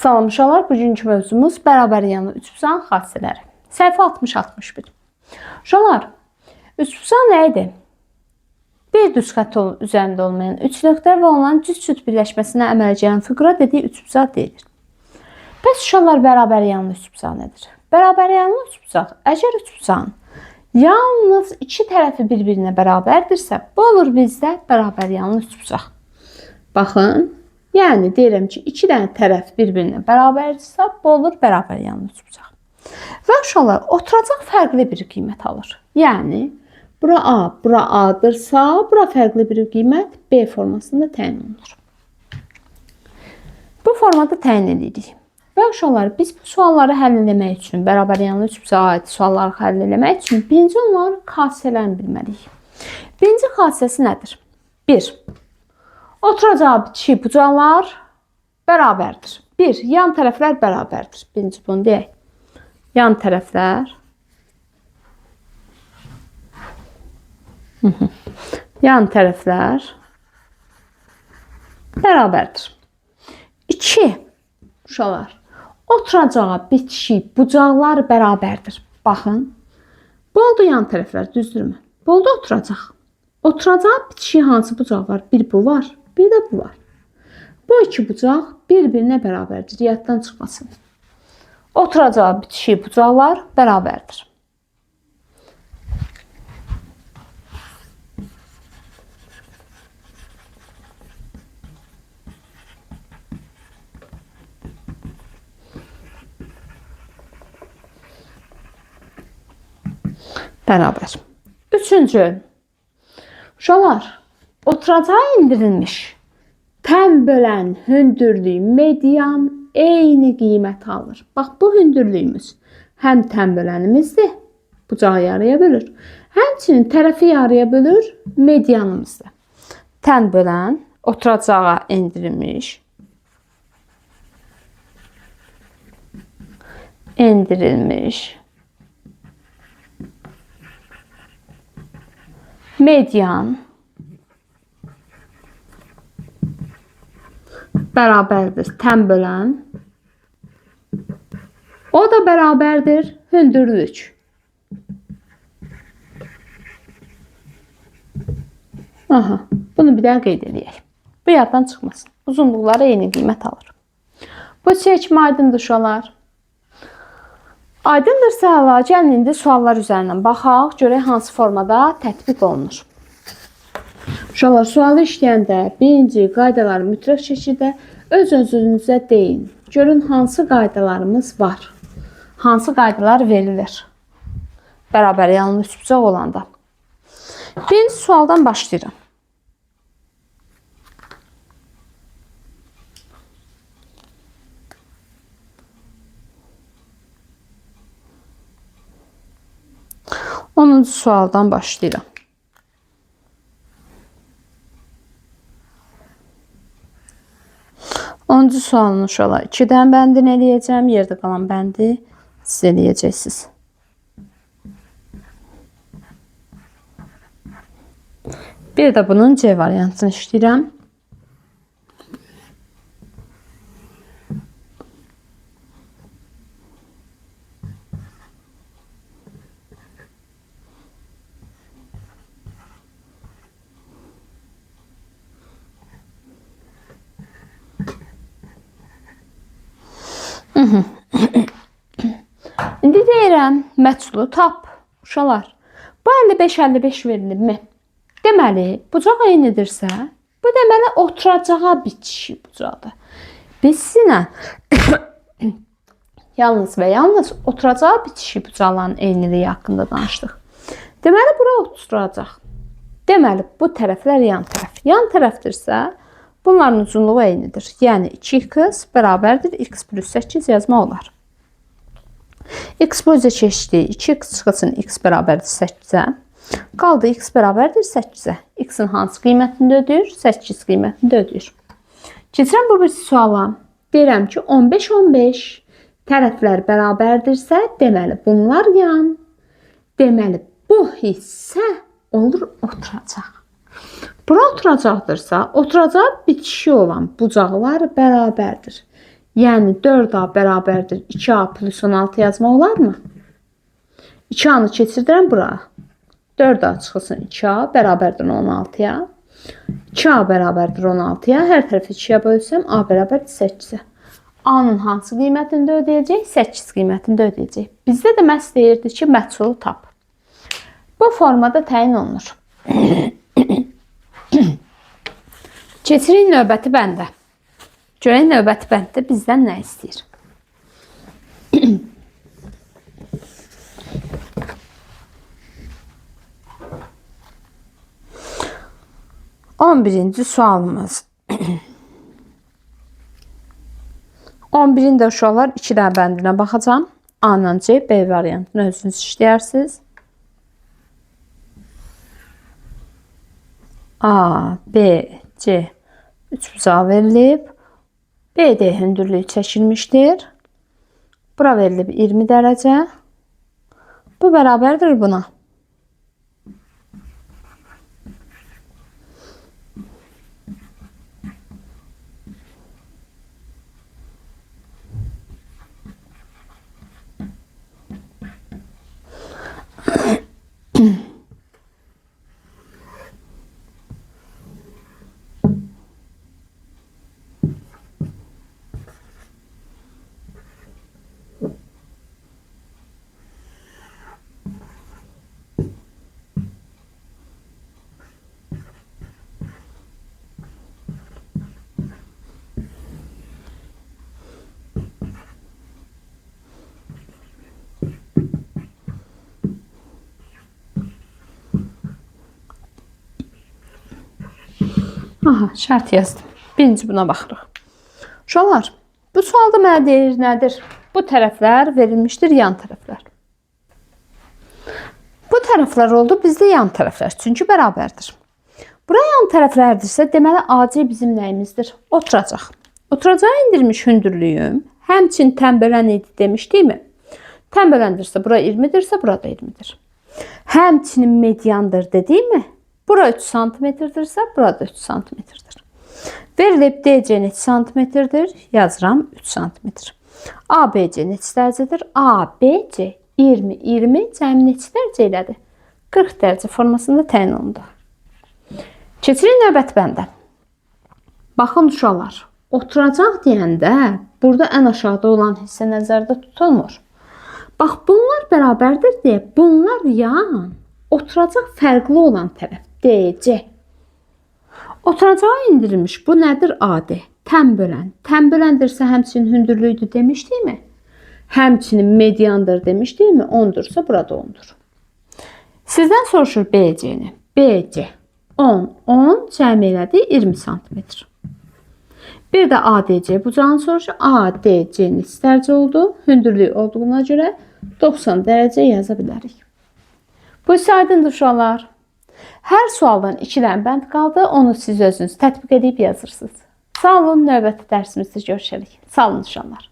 Salam uşaqlar, bugünkü mövzumuz bərabər yanlı üçbucağın xassələri. Səhifə 60-61. Uşaqlar, üçbucaq nə idi? Bir düz xətt üzərində olmayan üç nöqtə və onların cüt-cüt birləşməsinə əməl edən fiqura dediyi üçbucaq deyilir. Bəs uşaqlar, bərabər yanlı üçbucaq nədir? Bərabər yanlı üçbucaq, əgər üçbucağın yalnız iki tərəfi bir-birinə bərabərdirsə, bu olur bizdə bərabər yanlı üçbucaq. Baxın. Yəni, deyirəm ki, iki dənə tərəf bir-birinə bərabərdirsə, bu olur bərabər yanlı üçbucaq. Və uşaqlar, oturacaq fərqli bir qiymət alır. Yəni, bura A, bura A-dırsa, bura fərqli bir qiymət B formasında təyin olunur. Bu formada təyin edirik. Və uşaqlar, biz bu sualları həll etmək üçün, bərabər yanlı üçbucağa aid sualları həll etmək üçün birinci onların xassələrini bilməliyik. Birinci xassəsi nədir? 1. Oturacağı bitişik bucaqlar bərabərdir. 1. Yan tərəflər bərabərdir. Birinci bunu deyək. Yan tərəflər yan tərəflər bərabərdir. 2. Uşaqlar, oturacağı bitişik bucaqlar bərabərdir. Baxın. Bu oldu yan tərəflər, düzdürmü? Bu oldu oturacaq. Oturacağı bitişik hansı bucaq var? Bir bu var. Bir də bu var. Bu iki bucaq bir-birinə bərabərdir. Yaddan çıxmasın. Oturacağı bitişik bucaqlar bərabərdir. Bərabər. Üçüncü. Uşaqlar, oturacağı indirilmiş. Tən bölən hündürlük median eyni qiymət alır. Bax, bu hündürlüyümüz həm tən bölənimizdir, bucağı yarıya bölür. Həmçinin tərəfi yarıya bölür, medianımızdır. Tən bölən oturacağa endirilmiş. Median bərabərdir tən bölən. O da bərabərdir hündürlük. Aha, bunu bir daha qeyd edək. Bu yaddan çıxmasın. Uzunluqları eyni qiymət alır. Bu seçim aydındır uşaqlar. Aydındırsa əla, gəlin indi suallar üzərindən baxaq, görək hansı formada tətbiq olunur. Uşaqlar, sualı işləyəndə birinci qaydaları mütləq şəkildə öz-özünüzə deyin. Görün hansı qaydalarımız var. Hansı qaydalar verilir. Bərabər yanlı üçbucaq olanda. Birinci sualdan başlayıram. Onuncu sualdan başlayıram. 10-cu sualın uşaqlar 2-dən bəndini eləyəcəm. Yerdə qalan bəndi siz eləyəcəksiniz. Bir də bunun C variantını işləyirəm. İndi deyirəm, məchulu tap. Uşaqlar, bu 55-55 verilibmi? Deməli, bucaq eynidirsə, bu deməli oturacağa bitişik bucaqdır. Biz sizinlə yalnız və yalnız oturacağa bitişik bucaqların eyniliyi haqqında danışdıq. Deməli, bura oturacaq. Deməli, bu tərəflər yan tərəf. Yan tərəfdirsə, bunların uzunluğu eynidir. Yəni 2x bərabərdir x plus 8 yazmaq olar. X boyunca keçdi. 2x çıxılsın x bərabərdir 8-ə. Qaldı x bərabərdir 8-ə. X-in hansı qiymətini ödəyir? 8 qiymətini ödəyir. Keçirəm bu bir suala. Deyirəm ki, 15-15 tərəflər bərabərdirsə, deməli bunlar yan. Deməli bu hissə olur oturacaq. Bura oturacaqdırsa, oturacağı bitişi olan bucaqlar bərabərdir. Yəni 4A bərabərdir 2A plus 16 yazmaq olarmı? 2A'nı keçirdirəm bura. 4A çıxılsın 2A bərabərdir 16-ya. 2A bərabərdir 16-ya. Hər tərəfi 2-yə bölsəm A bərabərdir 8-ə. A-nın hansı qiymətində ödəyəcək? 8 qiymətində ödəyəcək. Bizdə də məhz deyirdi ki, məchulu tap. Bu formada təyin olunur. Keçirik növbəti bəndə. Görək növbəti bənddə bizdən nə istəyir? 11-ci sualımız. 11-də uşaqlar 2 dənə bəndinə baxacağım. A ilə C, B variantını özünüz işləyərsiniz. A, B, C 3 bucağı verilib. BD hündürlüyü çəkilmişdir. Bura verilib 20 dərəcə. Bu bərabərdir buna. Aha, şərt yazdım. Birinci buna baxırıq. Uşaqlar, bu sualda mənə deyir nədir? Bu tərəflər verilmişdir yan tərəflər. Bu tərəflər oldu, bizdə yan tərəflər. Çünki bərabərdir. Bura yan tərəflərdirsə, deməli AC bizim nəyimizdir? Oturacaq. Oturacağı indirmiş hündürlüyüm. Həmçin tənbölən idi demişdikmi? Tənböləndirsə, bura 20-dirsə, bura da 20-dir. Həmçinin mediandır dedikmi? Bura 3 santimetrdirsə, burada 3 santimetrdir. Verilib DC neçə santimetrdir? Yazıram 3 santimetr. ABC neçə dərəcədir? ABC 20, 20 cəmi neçə dərəcə elədi? 40 dərəcə formasında təyin olundu. Keçirik növbəti bəndə. Baxın uşaqlar, oturacaq deyəndə burada ən aşağıda olan hissə nəzərdə tutulmur. Bax, bunlar bərabərdir deyə bunlar yan, oturacaq fərqli olan tərəf. DC. Oturacağı indirilmiş. Bu nədir? AD. Tənbölən. Tənböləndirsə həmçinin hündürlüyüdür demişdikmi? Həmçinin mediandır demişdikmi? 10'dursa burada 10'dur. Sizdən soruşur BC-ni. BC 10, 10 cəmi elədi 20 santimetr. Bir də ADC bucağını soruşur. ADC neçə dərəcə oldu? Hündürlüyü olduğuna görə 90 dərəcə yaza bilərik. Bu isə aydındır uşaqlar. Hər sualdan 2 dənə bənd qaldı. Onu siz özünüz tətbiq edib yazırsınız. Sağ olun, növbəti dərsimizdə görüşərik. Sağ olun uşaqlar.